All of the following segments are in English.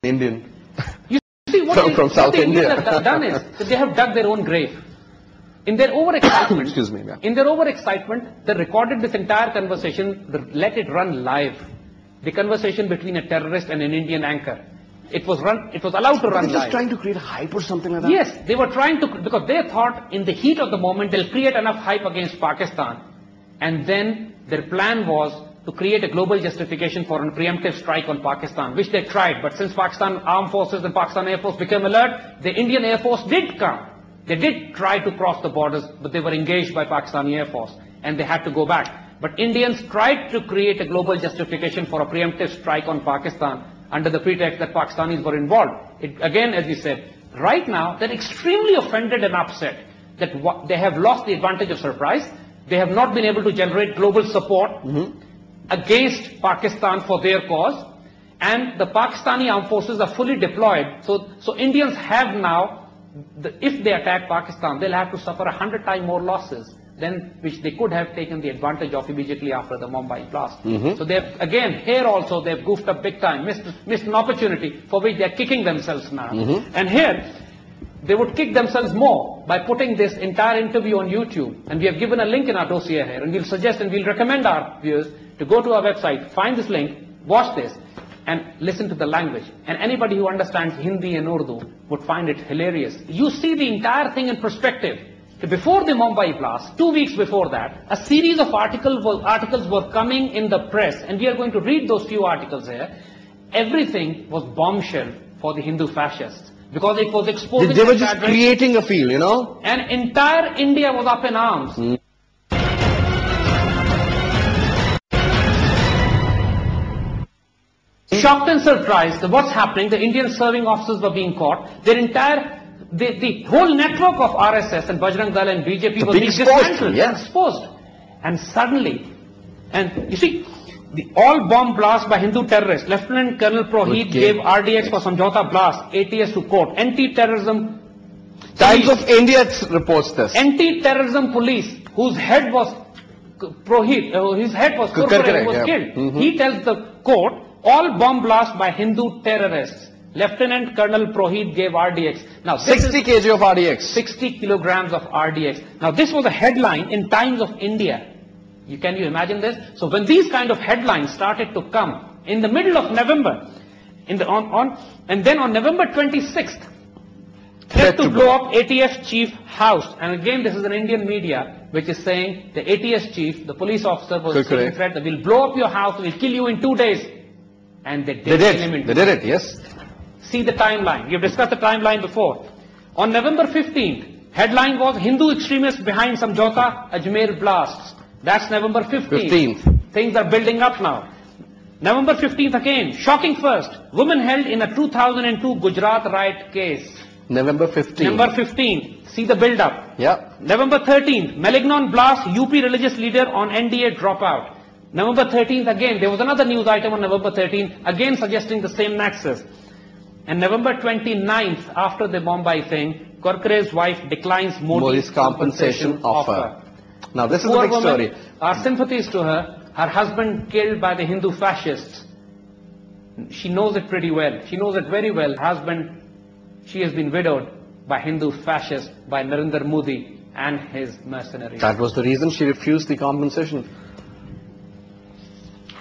Indian. You see, from South the Indians India. have done is that they have dug their own grave. In their overexcitement, Excuse me, yeah. in their overexcitement, they recorded this entire conversation, let it run live. The conversation between a terrorist and an Indian anchor. It was allowed to run live. They're just trying to create a hype or something like that? Yes, they were trying to, because they thought in the heat of the moment they'll create enough hype against Pakistan. And then their plan was to create a global justification for a preemptive strike on Pakistan, which they tried. But since Pakistan Armed Forces and Pakistan Air Force became alert, the Indian Air Force did come. They did try to cross the borders, but they were engaged by Pakistani Air Force, and they had to go back. But Indians tried to create a global justification for a preemptive strike on Pakistan under the pretext that Pakistanis were involved. Again, as we said, right now, they're extremely offended and upset that they have lost the advantage of surprise. They have not been able to generate global support against Pakistan for their cause. And the Pakistani armed forces are fully deployed. So Indians have now, if they attack Pakistan, they'll have to suffer 100 times more losses than which they could have taken the advantage of immediately after the Mumbai blast. So they've, again, here also, they've goofed up big time, missed an opportunity for which they're kicking themselves now. And here, they would kick themselves more by putting this entire interview on YouTube. And we have given a link in our dossier here, and we'll suggest and we'll recommend our viewers to go to our website, find this link, watch this, and listen to the language. And anybody who understands Hindi and Urdu would find it hilarious. You see the entire thing in perspective. Before the Mumbai blast, 2 weeks before that, a series of articles were coming in the press, and we are going to read those few articles here. Everything was bombshell for the Hindu fascists, because it was exposing... They were just creating a feel, you know? And entire India was up in arms. Shocked and surprised at what's happening, the Indian serving officers were being caught. Their entire, the whole network of RSS and Bajrang Dal and BJP was being dismantled, exposed. And suddenly, and you see, the all-bomb blast by Hindu terrorists, Lieutenant Colonel Prohit gave RDX for Samjhauta blast, ATS to court. Anti-terrorism... Times of India reports this. Anti-terrorism police, whose head was Prohit, his head was Kurkure, who was killed. He tells the court, all bomb blast by Hindu terrorists. Lieutenant Colonel Prohit gave RDX. Now, 60 kg of RDX. 60 kilograms of RDX. Now, this was a headline in Times of India. Can you imagine this? So, when these kind of headlines started to come in the middle of November, and then on November 26th, threat to blow up ATF chief house. And again, this is an Indian media which is saying the ATS chief, the police officer, was saying threat that we'll blow up your house, we'll kill you in 2 days. And they did it, yes. See the timeline. We've discussed the timeline before. On November 15th, headline was Hindu extremists behind Samjhauta Ajmer blasts. That's November 15th. Things are building up now. November 15th again, shocking first. Woman held in a 2002 Gujarat riot case. November 15th. November 15th. See the build up. Yeah. November 13th, Malignon blast UP religious leader on NDA dropout. November 13th again, there was another news item on November 13th, again suggesting the same nexus. And November 29th, after the Mumbai thing, Kurkure's wife declines Modi's compensation offer. Now this is a big story. Our sympathies to her. Her husband killed by the Hindu fascists. She knows it pretty well. She knows it very well. Her husband, she has been widowed by Hindu fascists, by Narendra Modi and his mercenaries. That was the reason she refused the compensation.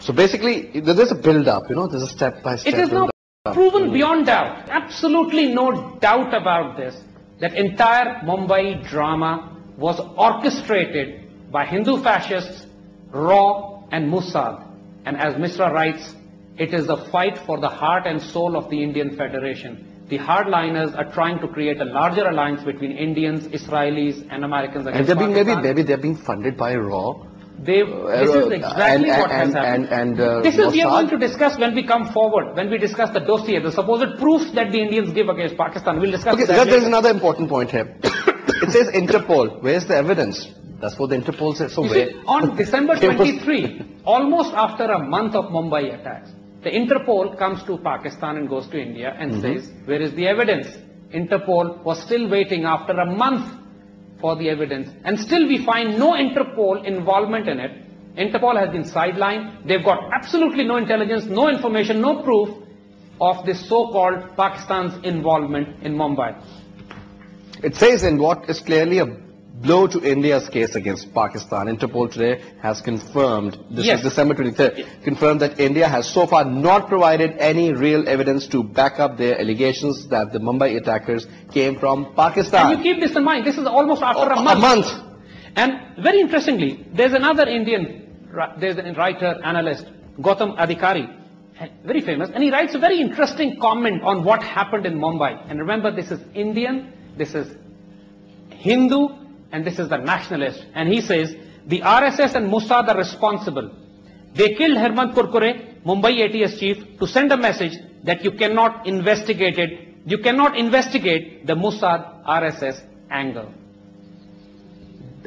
So basically, there's a build-up, you know, there's a step-by-step. It is now proven beyond doubt, absolutely no doubt about this, that entire Mumbai drama was orchestrated by Hindu fascists, RAW and Mossad. And as Mishra writes, it is a fight for the heart and soul of the Indian Federation. The hardliners are trying to create a larger alliance between Indians, Israelis and Americans against Pakistan. Maybe they're being funded by RAW. This is exactly what has happened. This is we are going to discuss when we come forward, when we discuss the dossier, the supposed proofs that the Indians give against Pakistan. We'll discuss that later. There's another important point here. It says Interpol. Where's the evidence? That's what the Interpol says. So on December 23, almost after a month of Mumbai attacks, the Interpol comes to Pakistan and goes to India and says, where is the evidence? Interpol was still waiting after a month for the evidence, and still we find no Interpol involvement in it. Interpol has been sidelined. They've got absolutely no intelligence, no information, no proof. of this so-called Pakistan's involvement in Mumbai. It says in what is clearly a blow to India's case against Pakistan. Interpol today has confirmed, this Yes. is December 23rd, confirmed that India has so far not provided any real evidence to back up their allegations that the Mumbai attackers came from Pakistan. And you keep this in mind, this is almost after a A month. And very interestingly, there's another Indian, there's a writer, analyst, Gautam Adhikari, very famous, and he writes a very interesting comment on what happened in Mumbai. And remember, this is Indian, this is Hindu, and this is the nationalist. And he says, the RSS and Mossad are responsible. They killed Hemant Kurkure, Mumbai ATS chief, to send a message that you cannot investigate it. You cannot investigate the Mossad RSS angle.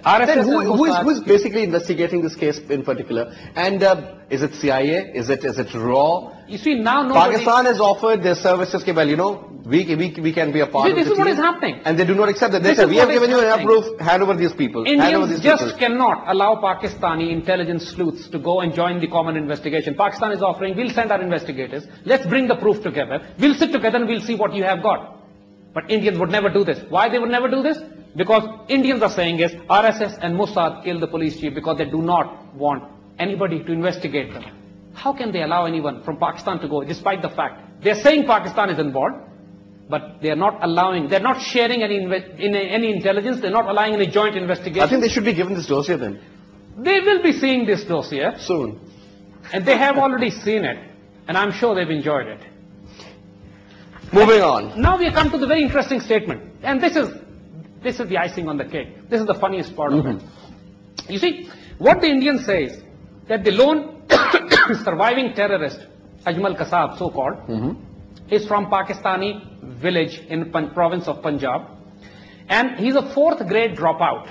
RSS Then and who Mossad- is basically investigating this case in particular? And is it CIA? Is it RAW? You see, now nobody... Pakistan has offered their services, okay, well, you know, we can be a part See, of this the is what team. is happening. And they do not accept that. They This say, is we have what is given you enough happening. proof, hand over these people. Hand over Indians these just people. cannot allow Pakistani intelligence sleuths to go and join the common investigation. Pakistan is offering, we'll send our investigators, let's bring the proof together, we'll sit together and we'll see what you have got. But Indians would never do this. Why they would never do this? Because Indians are saying is, RSS and Mossad killed the police chief because they do not want anybody to investigate them. How can they allow anyone from Pakistan to go, despite the fact they're saying Pakistan is involved, but they're not allowing, they're not sharing any intelligence, they're not allowing any joint investigation. I think they should be given this dossier then. They will be seeing this dossier, Soon. and they have already seen it, and I'm sure they've enjoyed it. Moving on. Now we come to the very interesting statement, and this is the icing on the cake. This is the funniest part of it. You see, what the Indian says, that the lone surviving terrorist, Ajmal Kasab, so-called, is from Pakistani village in province of Punjab, and he's a 4th grade dropout.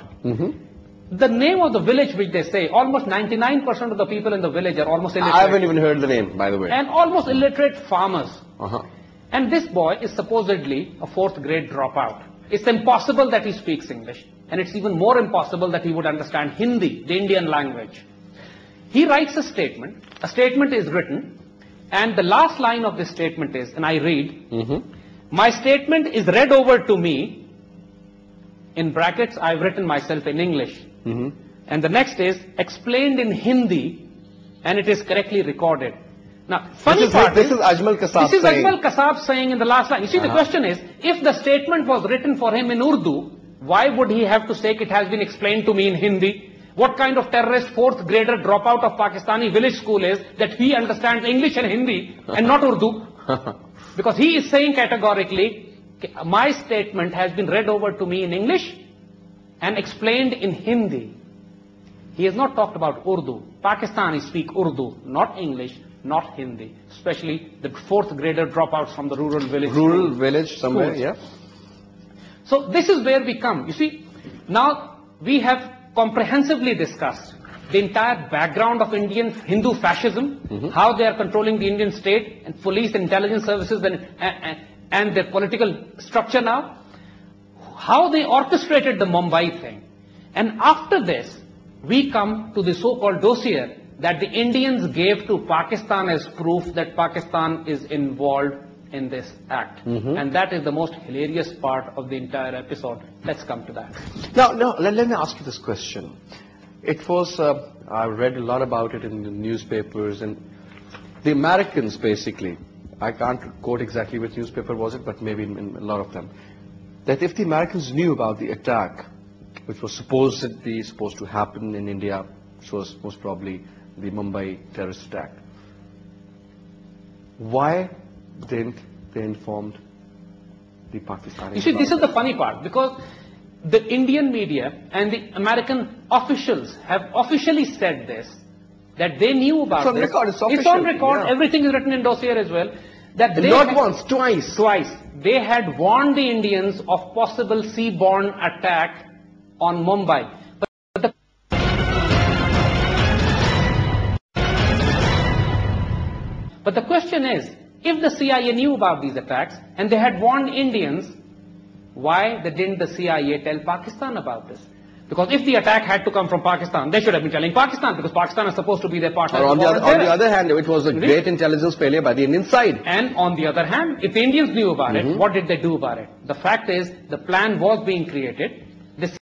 The name of the village which they say, almost 99% of the people in the village are almost illiterate. I haven't even heard the name, by the way. And almost illiterate farmers. Uh-huh. And this boy is supposedly a 4th grade dropout. It's impossible that he speaks English, and it's even more impossible that he would understand Hindi, the Indian language. He writes a statement is written, and the last line of this statement is, and I read, my statement is read over to me, in brackets I've written myself in English, and the next is explained in Hindi, and it is correctly recorded. Now, funny part This is Ajmal Kasab this is saying. Ajmal Kasab saying in the last line. You see, the question is, if the statement was written for him in Urdu, why would he have to say it has been explained to me in Hindi? What kind of terrorist 4th grader dropout of Pakistani village school is that he understands English and Hindi and not Urdu? Because he is saying categorically, my statement has been read over to me in English and explained in Hindi. He has not talked about Urdu. Pakistanis speak Urdu, not English, not Hindi, especially the 4th grader dropouts from the rural village. Rural village somewhere, Schools. yeah. So this is where we come. You see, now we have comprehensively discussed the entire background of Indian Hindu fascism, how they are controlling the Indian state and police, intelligence services and their political structure now, how they orchestrated the Mumbai thing. And after this, we come to the so-called dossier that the Indians gave to Pakistan as proof that Pakistan is involved in this act. And that is the most hilarious part of the entire episode. Let's come to that. Now, let me ask you this question. It was, I read a lot about it in the newspapers, and the Americans basically, I can't quote exactly which newspaper was it, but maybe in a lot of them, that if the Americans knew about the attack, which was supposed to happen in India, which was most probably the Mumbai terrorist attack, why didn't they inform the Pakistanis? You see, about this is it? the funny part, because the Indian media and the American officials have officially said this, that they knew about It's on this. record, it's on official, record, yeah. everything is written in dossier as well. That And they not had- once, twice. Twice. They had warned the Indians of possible seaborne attack on Mumbai. But the question is, if the CIA knew about these attacks and they had warned Indians, why didn't the CIA tell Pakistan about this? Because if the attack had to come from Pakistan, they should have been telling Pakistan, because Pakistan is supposed to be their partner. Or on the other hand, it was a great intelligence failure by the Indian side. And on the other hand, if the Indians knew about it, what did they do about it? The fact is, the plan was being created.